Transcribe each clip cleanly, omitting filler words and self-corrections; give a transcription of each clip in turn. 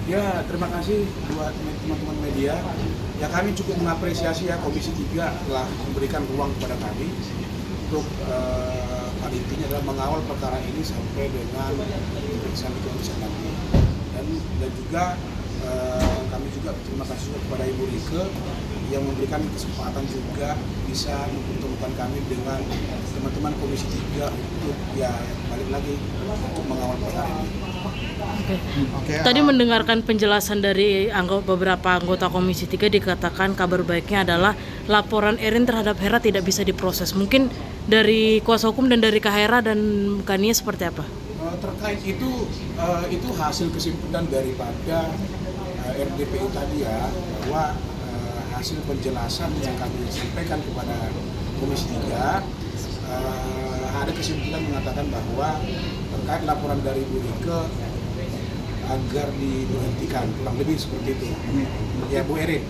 Ya, terima kasih buat teman-teman media. Ya, kami cukup mengapresiasi ya Komisi 3 telah memberikan ruang kepada kami untuk pada intinya adalah mengawal perkara ini sampai dengan pemeriksaan di kepolisian nanti. Dan juga kami juga terima kasih juga kepada Ibu Rike yang memberikan kesempatan juga bisa mempertemukan kami dengan teman-teman Komisi 3 untuk ya balik lagi untuk mengawal perkara ini. Oke. Tadi mendengarkan penjelasan dari beberapa anggota Komisi 3 dikatakan kabar baiknya adalah laporan Erin terhadap Hera tidak bisa diproses. Mungkin dari kuasa hukum dan dari Kak Hera dan Kania seperti apa? Terkait itu hasil kesimpulan daripada RDPU tadi ya, bahwa hasil penjelasan yang kami sampaikan kepada Komisi 3 ada kesimpulan mengatakan bahwa terkait laporan dari Bu Rike agar diberhentikan, kurang lebih seperti itu. Ya, Bu Erin,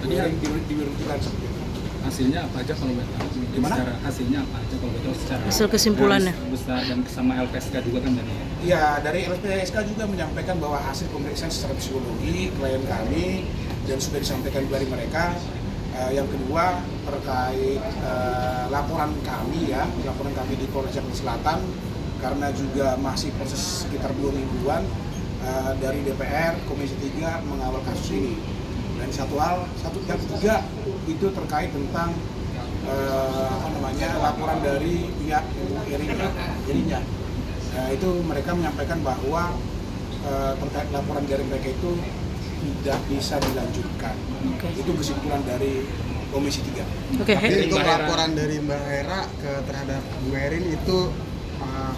diberhentikan seperti itu. Hasilnya apa aja kalau betul? Gimana? Secara hasilnya apa aja kalau betul secara hasil kesimpulannya besar dan sama LPSK juga kan tadi. Ya, dari LPSK juga menyampaikan bahwa hasil pemeriksaan secara psikologi klien kami dan sudah disampaikan dari mereka. Yang kedua terkait laporan kami di Polres Jakarta Selatan karena juga masih proses sekitar 2 mingguan dari DPR Komisi 3 mengawal kasus ini. Dan yang ketiga itu terkait tentang laporan dari pihak Erinnya. Itu mereka menyampaikan bahwa terkait laporan dari mereka itu tidak bisa dilanjutkan. Itu kesimpulan dari Komisi 3. Tapi itu laporan dari Mbak Hera terhadap Bu Erin itu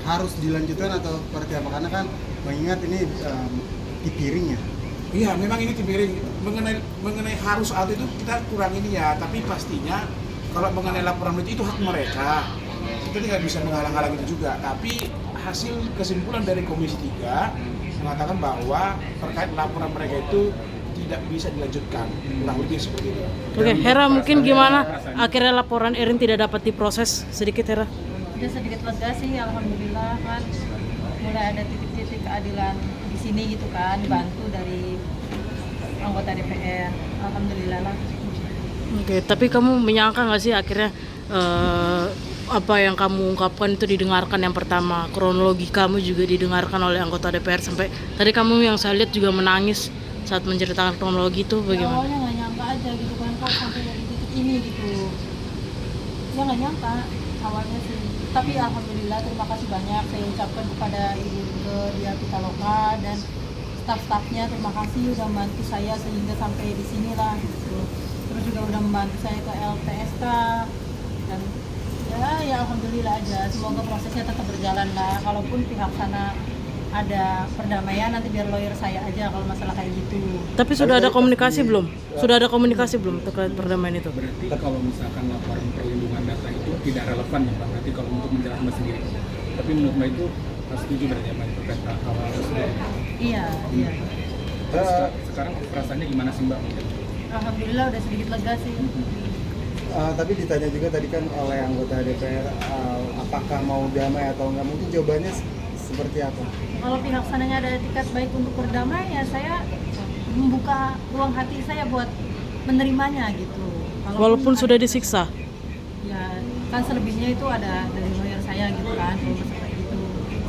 harus dilanjutkan atau seperti apa? Karena kan mengingat ini dipiring ya. Iya, memang ini dipiring. Mengenai harus atau itu kita kurang ini ya, tapi pastinya kalau mengenai laporan itu hak mereka. Kita tidak bisa menghalang-halang itu juga. Tapi hasil kesimpulan dari Komisi 3 mengatakan bahwa terkait laporan mereka itu tidak bisa dilanjutkan, kurang lebih seperti itu. Oke, Hera mungkin gimana akhirnya laporan Erin tidak dapat diproses? Sedikit Hera. Udah sedikit lega sih, alhamdulillah kan mulai ada titik-titik keadilan di sini gitu kan, dibantu dari anggota DPR, alhamdulillah lah. Oke, tapi kamu menyangka nggak sih akhirnya apa yang kamu ungkapkan itu didengarkan? Yang pertama, kronologi kamu juga didengarkan oleh anggota DPR sampai tadi kamu yang saya lihat juga menangis saat menceritakan kronologi itu, bagaimana? Awalnya nggak nyangka aja gitu kan, kok sampai dari titik ini gitu. Ya nggak nyangka awalnya sih. Tapi alhamdulillah terima kasih banyak saya ucapkan kepada Ibu Rike di Pitaloka dan staf-stafnya, terima kasih udah membantu saya sehingga sampai di sinilah gitu. Terus juga udah membantu saya ke LPSK dan ya alhamdulillah aja, semoga prosesnya tetap berjalan lah. Kalaupun pihak sana ada perdamaian nanti biar lawyer saya aja kalau masalah kayak gitu. Tapi sudah ada komunikasi belum? Sudah ada komunikasi belum terkait perdamaian itu? Berarti kalau misalkan laporan perlindungan data itu tidak relevan ya Pak, berarti kalau untuk menjelaskan sendiri. Tapi menurut Mbak itu setuju berarti ya Mbak terkait hal tersebut? Iya. Sekarang perasaannya gimana sih Mbak? Alhamdulillah udah sedikit lega sih. Tapi ditanya juga tadi kan oleh anggota DPR apakah mau damai atau enggak, mungkin jawabannya seperti apa? Kalau pihak sananya ada etikat baik untuk berdamai ya saya membuka ruang hati saya buat menerimanya gitu. Walaupun sudah disiksa? Ya kan selebihnya itu ada dari lawyer saya gitu kan, kalau seperti itu.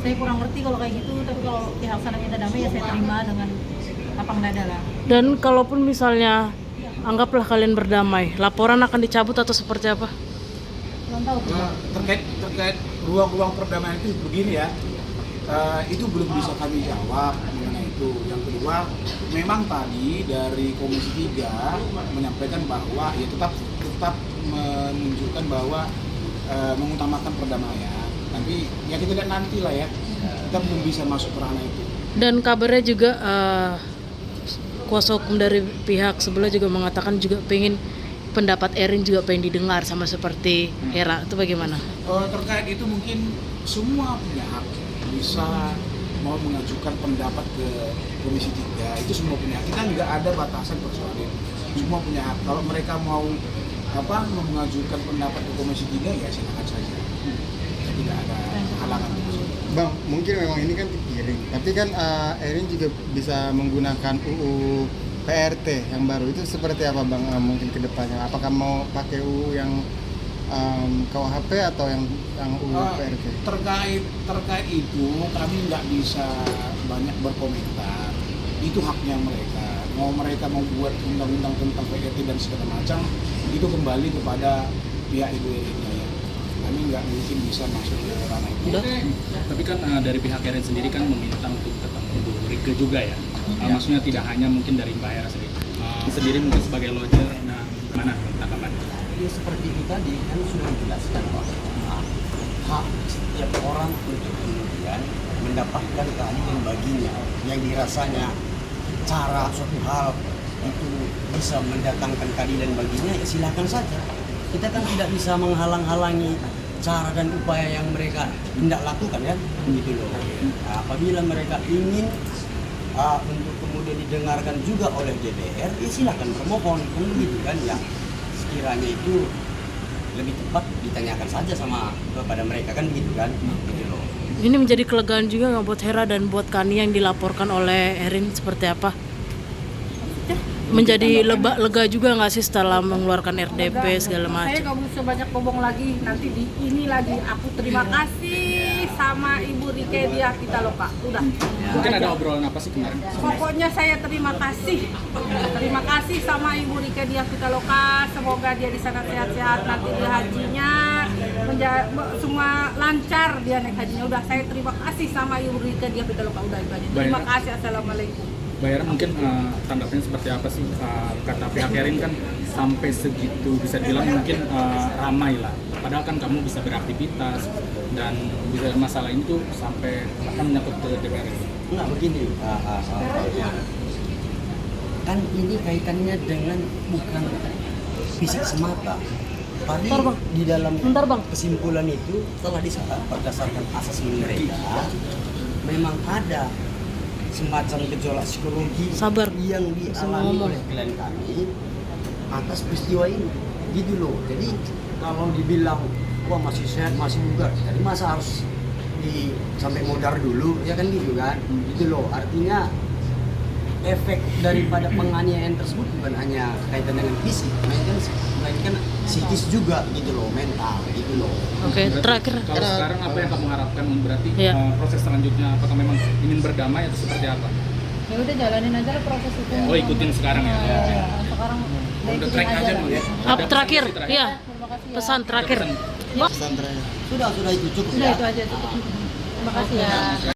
Saya kurang ngerti kalau kayak gitu, tapi kalau pihak sana minta damai ya saya terima dengan lapang dada lah. Dan kalaupun misalnya anggaplah kalian berdamai, laporan akan dicabut atau seperti apa? Belum tahu. Terkait ruang-ruang perdamaian itu begini ya, itu belum bisa kami jawab mengenai itu. Yang kedua, memang tadi dari Komisi 3 menyampaikan bahwa ya tetap menunjukkan bahwa mengutamakan perdamaian. Tapi ya kita lihat nanti lah ya, kita belum bisa masuk ke ranah itu. Dan kabarnya juga kuasa hukum dari pihak sebelah juga mengatakan juga pengen pendapat Erin juga pengen didengar sama seperti Hera, itu bagaimana? Terkait itu mungkin semua punya hak bisa mau mengajukan pendapat ke Komisi 3, itu semua punya hak. Kita nggak ada batasan persoalan itu, semua punya hak. Kalau mereka mau mengajukan pendapat ke Komisi 3 ya silakan saja, tidak ada halangan. Bang, mungkin memang ini kan pikirin, tapi kan Erin juga bisa menggunakan UU PRT yang baru itu seperti apa Bang mungkin ke depannya? Apakah mau pakai UU yang KUHP atau yang UU PRT? Terkait itu kami nggak bisa banyak berkomentar. Itu haknya mereka. Mereka mau buat undang-undang tentang PRT dan segala macam, itu kembali kepada pihak Ibu Erin ya. Kami nggak mungkin bisa masuk ke ranah itu. Tapi kan dari pihak Erin sendiri kan meminta untuk ketemu Bu Rike juga ya. Maksudnya tidak hanya mungkin dari Mbak Hera sendiri mungkin sebagai lawyer. Nah, mana tanggapannya? Ya seperti itu tadi kan sudah dijelaskan bahwa hak setiap orang untuk kemudian mendapatkan keadilan baginya yang dirasanya cara suatu hal itu bisa mendatangkan keadilan baginya, ya silakan saja. Kita kan tidak bisa menghalang-halangi cara dan upaya yang mereka hendak lakukan ya, begitu loh. Nah, apabila mereka ingin untuk kemudian didengarkan juga oleh DPR, ya silakan bermohon, kan begitu kan ya. Sekiranya itu lebih tepat ditanyakan saja kepada mereka kan begitu kan, gitu loh. Ini menjadi kelegaan juga nggak buat Hera dan buat Kani yang dilaporkan oleh Erin seperti apa? Menjadi lega juga nggak sih setelah mengeluarkan RDP segala Saya macam? nggak usah banyak ngomong lagi, nanti di ini lagi aku terima kasih sama Ibu Rike Diah Pitaloka. Udah. Mungkin ada obrolan apa sih kemarin? Pokoknya saya terima kasih sama Ibu Rike Diah Pitaloka. Semoga dia di sana sehat-sehat, nanti di hajinya semua lancar dia naik hajinya. Udah, saya terima kasih sama Ibu Rike Diah Pitaloka. Udah itu aja. Terima kasih. Assalamualaikum. Bayar mungkin tanggapannya seperti apa sih? Kata pihak Erin kan sampai segitu bisa dibilang mungkin ramai lah. Padahal kan kamu bisa beraktivitas dan bisa masalah ini tuh sampai bahkan menyangkut ke DPR. Enggak begini, kan ini kaitannya dengan bukan fisik semata. Tadi di dalam kesimpulan itu telah disahkan berdasarkan asesmen mereka, memang ada semacam gejolak psikologi yang dialami oleh klien kami atas peristiwa ini, gitu loh. Jadi kalau dibilang wah masih sehat, masih bugar, jadi masa harus sampai modar dulu, ya kan gitu kan, gitu loh. Artinya efek daripada penganiayaan tersebut bukan hanya kaitan dengan fisik, melainkan psikis juga, gitu loh, mental, gitu loh. Oke, terakhir. Kalau sekarang apa yang kamu harapkan berarti proses selanjutnya apakah memang ingin berdamai atau seperti apa? Ya udah jalanin aja lah proses hukum. Oh, ikutin sekarang ya. Sekarang Udah track aja dulu ya. Terakhir, ya. Terima kasih ya. Pesan terakhir. Pesan terakhir. Sudah itu cukup Udah ya. itu aja cukup. Terima kasih ya.